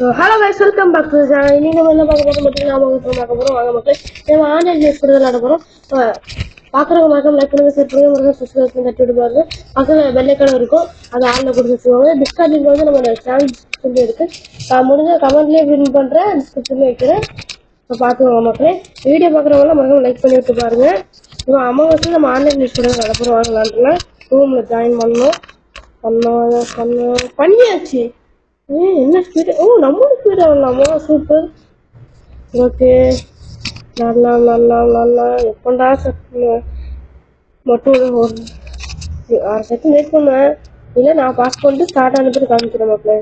Hello guys, welcome back to channel. இன்னைக்கு நம்ம என்ன பார்க்க போறோம் பார்த்தீங்கன்னா, பார்க்க போறோம். வாங்க மக்களே, நம்ம ஆன்லைன் நியூஸ் கூட விளையாட போறோம். பார்க்குறவங்க மறக்காம லைக் பண்ணுங்க, ஷேர் பண்ணுங்க, மறக்காம சப்ஸ்கிரைப் பண்ணி தட்டி விட்டு பாருங்க. பக்கத்தில் பெல்லைக்கான இருக்கும், அதை ஆன்ல கொடுத்து வச்சுக்கோங்க. டிஸ்கார்ட் லிங்க் வந்து நம்ம சேனல் இருக்கு. முடிஞ்ச கமெண்ட்லேயே வின் பண்ணுறேன், டிஸ்கிரிப்ஷன்லேயே வைக்கிறேன். இப்போ பார்த்துக்கோங்க மக்களே. வீடியோ பார்க்குறவங்களாம் மறக்காம லைக் பண்ணி விட்டு பாருங்க. இப்போ அமாவாசை நம்ம ஆன்லைன் நியூஸ் கூட விளையாட போகிறோம். வாங்கலான்ட்டுலாம் ரூமில் ஜாயின் பண்ணியாச்சு. என்ன ஸ்பீட்! ஓ, நம்மளும் ஸ்பீட் ஆகலாமா? சூப்பர். ஓகே, நல்லா எப்பண்டா மட்டும் ஒரு 6 செகண்ட் வெயிட் பண்ணுவேன். இல்லை, நான் பாஸ் பண்ணிட்டு ஸ்டார்ட் ஆனதுக்கு காமிக்கிறேன் மக்களே.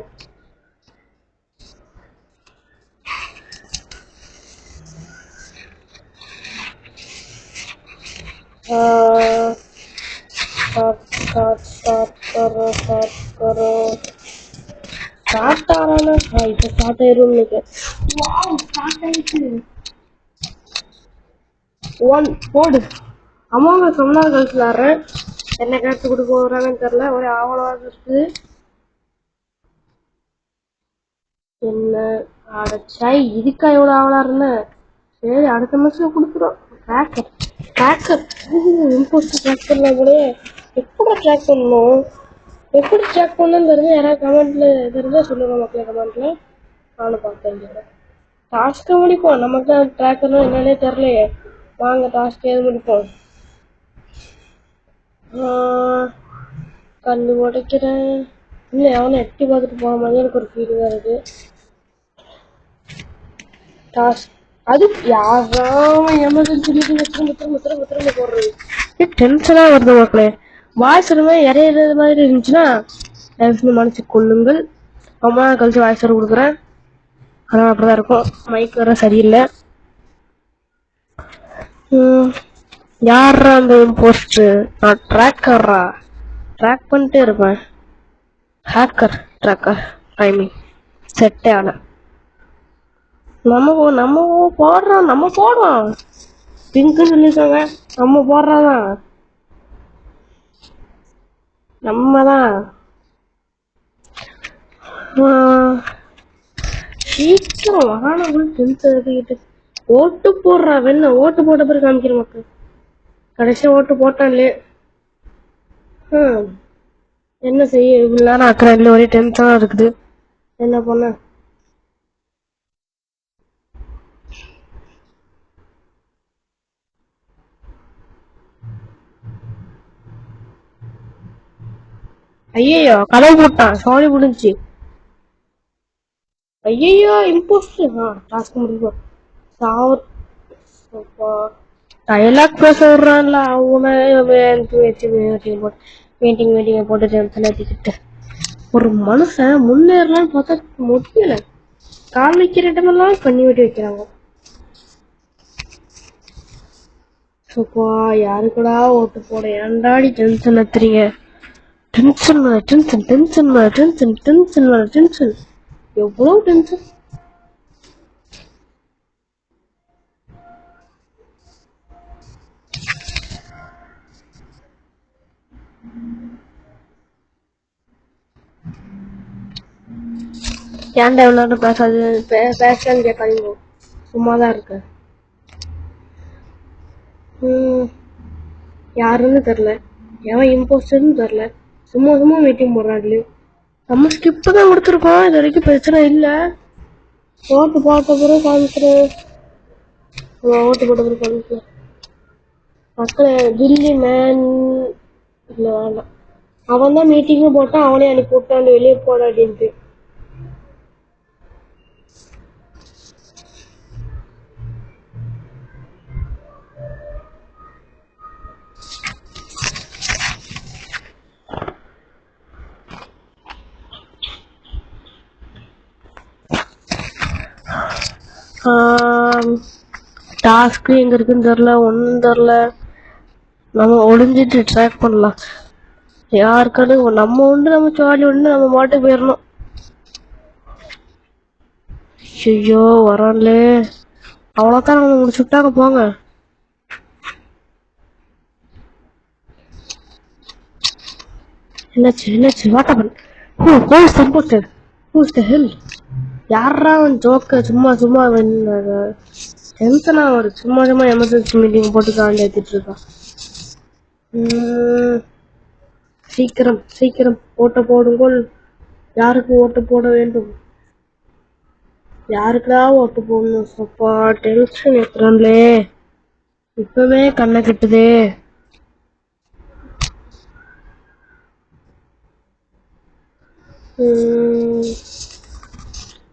ஸ்டார்ட் ஆறானா? இப்போ ஸ்டார்ட் ஆயிரும். போடு. அம்மாங்க சொன்னா கழிச்சு விளாட்றேன். என்ன கேட்டு கொடுக்க போறாங்கன்னு தெரியல. ஒரே ஆவலமாக இருக்குது. என்ன அடைச்சாய் இதுக்கா எவ்வளோ ஆவலா இருந்தேன். சரி, அடுத்த மாசம் கொடுக்குறோம். ட்ராக்கர் இம்போஸ்ட் ட்ராக் பண்ணலாம் போல. எப்படி ட்ராக் பண்ணணும் தெரிஞ்சு யாராவது கமெண்ட்ல தெரிஞ்சா சொல்லுங்க மக்களே. கமெண்ட்ல நானும் பார்த்தேன். டாஸ்க்கை முடிப்போம். நமக்கு தான் ட்ராக்கர்னா என்னன்னே தெரியலையே. வாங்க டாஸ்க் ஏது முடிப்போம். கண்ணு உடைக்கிறேன். இல்லை, அவனை எட்டி பார்த்துட்டு போன மாதிரி எனக்கு ஒரு ஃபீலிங்காக இருக்கு. டாஸ்க் அது யாராவது எமர்ஜென்சி திரும்ப போடுறது டென்ஷனாக வருது மக்களே. வாய்ஸ் ரொம்ப இறையிறது மாதிரி இருந்துச்சுன்னா மனசு கொள்ளுங்கள். ரொம்ப நாள் கழிச்சு வாய்ஸ் வர கொடுக்குறேன். ஆனால் அப்படிதான் இருக்கும். மைக் வர சரியில்லை. யாரா அந்த போஸ்ட்? நான் ட்ராக்கரா? ட்ராக் பண்ணிட்டே இருப்பேன். ஹேக்கர் ட்ராக்கர் டைமிங் செட்டே ஆன. நம்ம போடுறோம். பிங்க்குன்னு சொல்லியிருக்காங்க. நம்ம போடுறதான். நம்ம தான் சீக்கிரம் வாகனங்கள் டென்த்து ஓட்டு போடுறா. வெண்ண ஓட்டு போட்ட பிறகு காமிக்கிற மக்கள். கடைசியா ஓட்டு போட்டான்லே. என்ன செய்ய இவ்வளவு நேரம் அக்கறை இல்லை. ஒரே டென்ஷனா இருக்குது. என்ன பண்ண? ஐயோ, கதவு போட்டான். சாரி முடிஞ்சு. ஐயோ, இம்போஸ்ட். டாஸ்க் முடியும். டைலாக் பேச விடுறான்ல அவனை. மீட்டிங் போட்டு டென்ஷனாத்திக்கிட்டு ஒரு மனுஷன் முன்னேறலான்னு பார்த்தா முடியல. கால் வைக்கிற இடமெல்லாம் பண்ணி வெட்டி வைக்கிறாங்க. சோப்பா, யாருக்குடா ஓட்டு போட? ஏன்டாடி டென்ஷன் ஏத்துறீங்க? டென்ஷன் எவ்வளவு டென்ஷன். ஏன்டா எவ்வளோ பேசாது? பேசான்னு கேட்காதீங்க. சும்மாதான் இருக்கு. யாருன்னு தெரில, எவன் இம்போஸ்டர்னு தெரில. சும்மா மீட்டிங் போடுறாங்களே. நம்ம ஸ்கிப்பு தான் கொடுத்துருக்கோம். இது வரைக்கும் பிரச்சனை இல்லை. ஓட்டு போட்ட பிறகு காமிக்கிறேன். மக்கள் தில்லி மேன் இல்லை, வேண்டாம். அவன் தான் மீட்டிங்கும் போட்டான். அவனே அனுப்பி விட்டான் வெளியே போட அப்படின்ட்டு. டாஸ்க்கு எங்க இருக்குன்னு தெரில, ஒன்றும் தெரில. நம்ம ஒளிஞ்சிட்டு ட்ராக் பண்ணலாம். யாருக்கானு நம்ம உண்டு, நம்ம சாலி உண்டு, நம்ம மாட்டுக்கு போயிடணும். ஐயோ, வரான்லே. அவ்வளோதான், நம்ம முடிச்சு விட்டாங்க. போங்க. என்னாச்சு? What happen? Who's the imposter? Who's the hell? யாரா அவன் ஜோக்க சும்மா சும்மா டென்ஷனா ஒரு சும்மா சும்மா எமர்ஜென்சி மீட்டிங் போட்டு காண்டி ஏத்திட்டு இருக்கான். சீக்கிரம் சீக்கிரம் ஓட்ட போடுங்கள். யாருக்கு ஓட்டு போட வேண்டும்? யாருக்குடா ஓட்டு போடணும்? சப்பா டென்ஷன் ஏத்துறான்லே, இப்பவே கண்ணை கட்டுதே.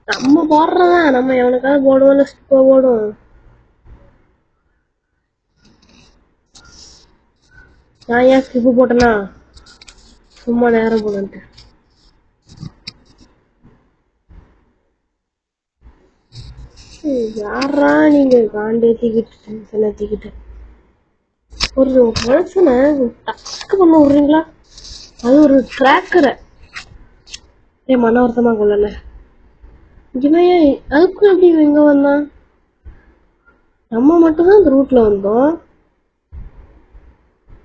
நம்ம போடுறதா நம்ம எவனுக்காவது போடுவோம், போடும். நான் ஏன் ஸ்கிப்பு போட்டேன்னா சும்மா நேரம் போனேன்ட்டு. யாரா நீங்க காண்டேத்திக்கிட்டு டென்ஷன் ஏத்திக்கிட்டு ஒரு மனுஷனை டக்கு பண்ண விடுறீங்களா? அது ஒரு ட்ராக்கரை ஏன் மன வருத்தமா கொள்ளல. இவன் அதுக்கு எப்படி எங்க வந்தான்? நம்ம மட்டும்தான் இந்த ரூட்ல வந்தோம்.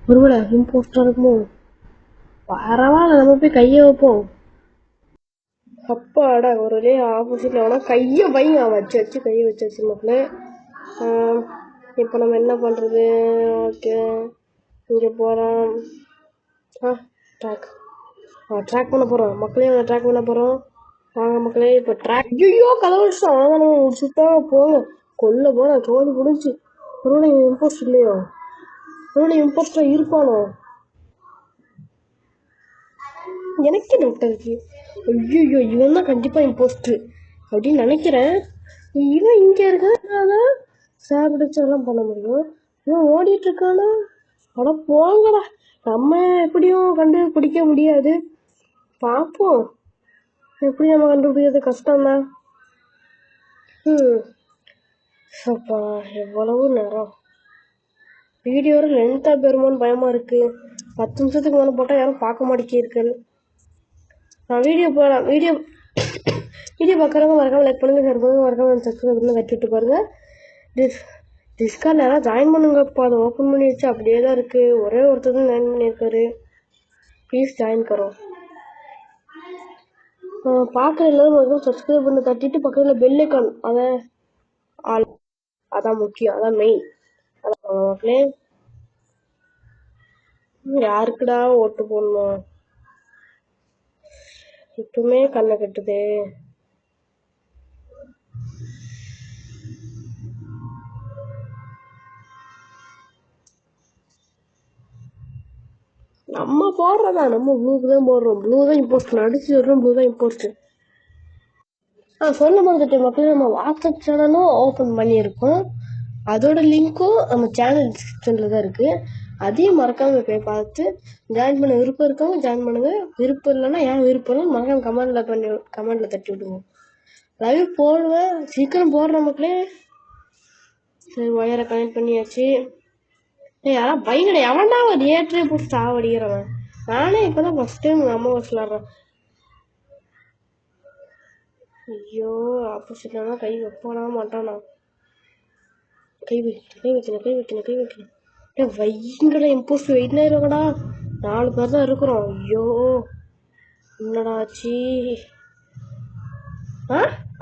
ஒருவேளை இம்போஸ்டா இருக்குமோ? பரவாயில்ல, நம்ம போய் கைய வைப்போம். அப்பாடா, ஒரு வழியே ஆப்போசிட்ல வேணா கைய வைங்க. வச்சு வச்சு கைய வச்சு மக்களே. இப்போ நம்ம என்ன பண்றது? ஓகே, இங்க போறோம். ட்ராக் பண்ண போறோம் மக்களே. ட்ராக் பண்ண போறோம். வாங்க மக்களே, இப்போ ட்ராக். ஐயோ கலவரிச்சோம். அதான் நம்ம முடிச்சுட்டா போங்க. கொல்ல போன தோல்வி முடிஞ்சு. ஒருவேளை இம்போஸ்ட் இல்லையோ? ஒருவேளை இம்போஸ்டா இருப்பானோ? எனக்கே டவுட் இருக்கு. ஐயோ இவன் தான் கண்டிப்பா இம்போஸ்டர் அப்படின்னு நினைக்கிறேன். இவன் இங்க இருக்கிறதுனால சாப்பிடுச்செல்லாம் பண்ண முடியும். இவன் ஓடிட்டு இருக்கானா? அட போங்கடா, நம்ம எப்படியும் கண்டுபிடிக்க முடியாது. பார்ப்போம். எப்படி நம்ம கண்டுபிடிக்கிறது கஷ்டம்தான். அப்பா எவ்வளவு நேரம் வீடியோ லென்த்தா பெருமான்னு பயமா இருக்கு. 10 நிமிஷத்துக்கு மேலே போட்டால் யாரும் பார்க்க மாட்டேங்கிறீர்கள். நான் வீடியோ போகலாம். வீடியோ பார்க்குறவங்க மறக்காம லைக் பண்ணுங்க, ஷேர் பண்ணுங்க, மறக்காம சப்ஸ்கிரைப் பண்ணி தட்டி விட்டு பாருங்க. டிஸ்கார்ட்ல யாராவது ஜாயின் பண்ணுங்கப்பா. அதை ஓப்பன் பண்ணி வச்சு அப்படியே தான் இருக்கு. ஒரே ஒருத்தர் தான் ஜாயின் பண்ணியிருக்காரு. ப்ளீஸ் ஜாயின் கரோ. பார்க்குற எல்லாரும் மறக்காம சப்ஸ்கிரைப் பண்ணி தட்டிட்டு பக்கத்தில் பெல் ஐக்கான் அதை ஆல், அதான் முக்கியம், அதான் மெயின். அதான் மக்களே, யாருக்குடா ஓட்டு போடணும்? இப்பவுமே கண்ணை கட்டுது. நம்ம போடுறதா, நம்ம ப்ளூக்கு தான் போடுறோம். ப்ளூ தான் இம்போஸ்ட். அடிச்சு வர்றோம், ப்ளூ தான் இம்போஸ்ட். சொல்ல போகிறது மக்களே, நம்ம வாட்ஸ்அப் சேனலும் ஓப்பன் பண்ணியிருக்கோம். அதோட லிங்க்கும் நம்ம சேனல் டிஸ்கிரிப்ஷனில் தான் இருக்குது. அதையும் மறக்காம போய் பார்த்து ஜாயின் பண்ண விருப்பம் இருக்கவங்க ஜாயின் பண்ணுங்க. விருப்பம் இல்லைன்னா ஏன் விருப்பம் இல்லைன்னு மறக்காம கமெண்ட்ல தட்டி விடுங்க. லைவ் போடுவேன், சீக்கிரம் போடுற மக்களே. சரி, ஒயரை கனெக்ட் பண்ணியாச்சு. யாரா பைக்கடை எவன்டா ஒரு ஏற்றே போட்டு சாவடிக்கிறவன்? நானே இப்பதான் ஃபர்ஸ்ட் டைம் அம்மா வச்சு விளாட்றேன். ஐயோ, ஆப்போசிட்லாம் கை வைப்பானா மாட்டானா? கை வைக்கணும். வைங்கடா, இம்போஸ்ட் வெயிட் ஆயிருவாங்கடா. 4 பேர் தான் இருக்கிறோம். ஐயோ என்னடா ஆச்சு?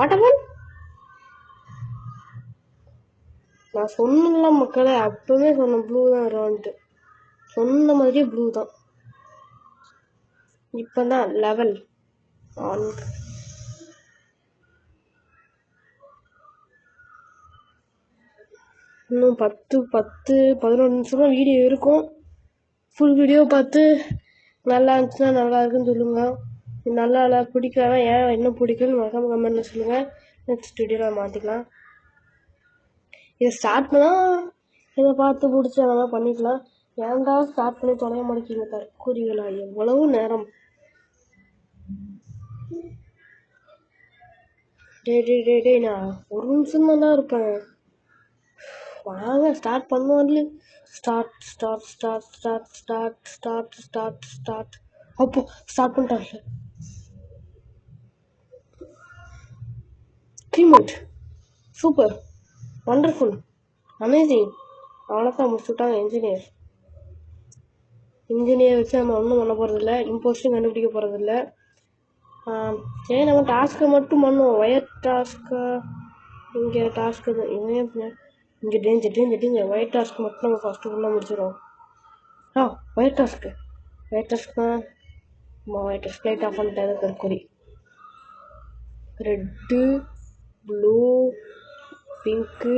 ஆட்டபோல் நான் சொன்னல மக்களே, அப்பவே சொன்னேன் ப்ளூ தான் வருவான்ட்டு. சொன்ன மாதிரியே ப்ளூ தான். இப்பதான் லெவல் ஆன். இன்னும் 11 நிமிஷம் தான் வீடியோ இருக்கும். ஃபுல் வீடியோ பார்த்து நல்லா இருந்துச்சுன்னா நல்லா இருக்குன்னு சொல்லுங்க. நல்லா இல்லை பிடிக்கலன்னா ஏன் என்ன பிடிக்குன்னு மறக்காம கமெண்ட்ல சொல்லுங்க. நெக்ஸ்ட் வீடியோவில் மாற்றிக்கலாம். இதை ஸ்டார்ட் பண்ணால் இதை பார்த்து பிடிச்சி அதெல்லாம் பண்ணிக்கலாம். ஏன்டா ஸ்டார்ட் பண்ணி தொலைய மாட்டேங்க தற்கூறிகளா? எவ்வளவு நேரம்? டே நான் ஒரு நிமிஷம் தான் இருப்பேன். வாங்க ஸ்டார்ட் பண்ணுவான்ல. ஸ்டார்ட். அப்போ ஸ்டார்ட் பண்ணிட்டாங்க. க்ரீமேட் சூப்பர், வண்டர்ஃபுல், அமேசிங். அவ்வளோதான் முடிச்சுட்டாங்க. இன்ஜினியர் வச்சு நம்ம ஒன்றும் பண்ண போகிறதில்ல. இம்போஸ்டும் கண்டுபிடிக்க போகிறதில்ல. சரி நம்ம டாஸ்க்கை மட்டும் பண்ணுவோம். ஒயர் டாஸ்க்கா இங்கே டாஸ்க்கு தான் இங்கே டேஞ்சர் ஒயர் டாஸ்க்கு மட்டும் நம்ம ஃபஸ்ட்டு ஃபுல்லாக முடிச்சிடுவோம். ஒயர் டாஸ்க்கு தான் ஒயர் டாஸ்க் லைட் ஆஃப் பண்ணிட்டாரு கற்கொடி. ரெட்டு ப்ளூ பிங்க்கு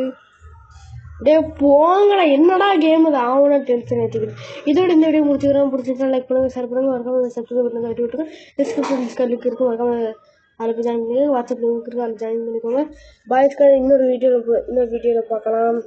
டே போங்கடா, என்னடா கேம் அது ஆகும்னா டென்ஷன் ஏற்றிக்கிட்டு. இதோட இந்த வீடியோ முடிச்சுக்கிறோம். பிடிச்சிருக்கா லைக் பண்ணுங்கள், ஷேர் பண்ணுங்கள், மறக்காம சப்ஸ்கிரைப் பண்ணி கட்டி விட்டுருங்க. டிஸ்கிரிப்ஷன் லிங்க் இருக்கும், மறக்காம அதில் ஜாயின் பண்ணி வாட்ஸ்அப் லிங்க் இருக்குது, அதில் ஜாயின் பண்ணிக்கோங்க. பாய்ஸ்க்காக இன்னொரு வீடியோவில் பார்க்கலாம்.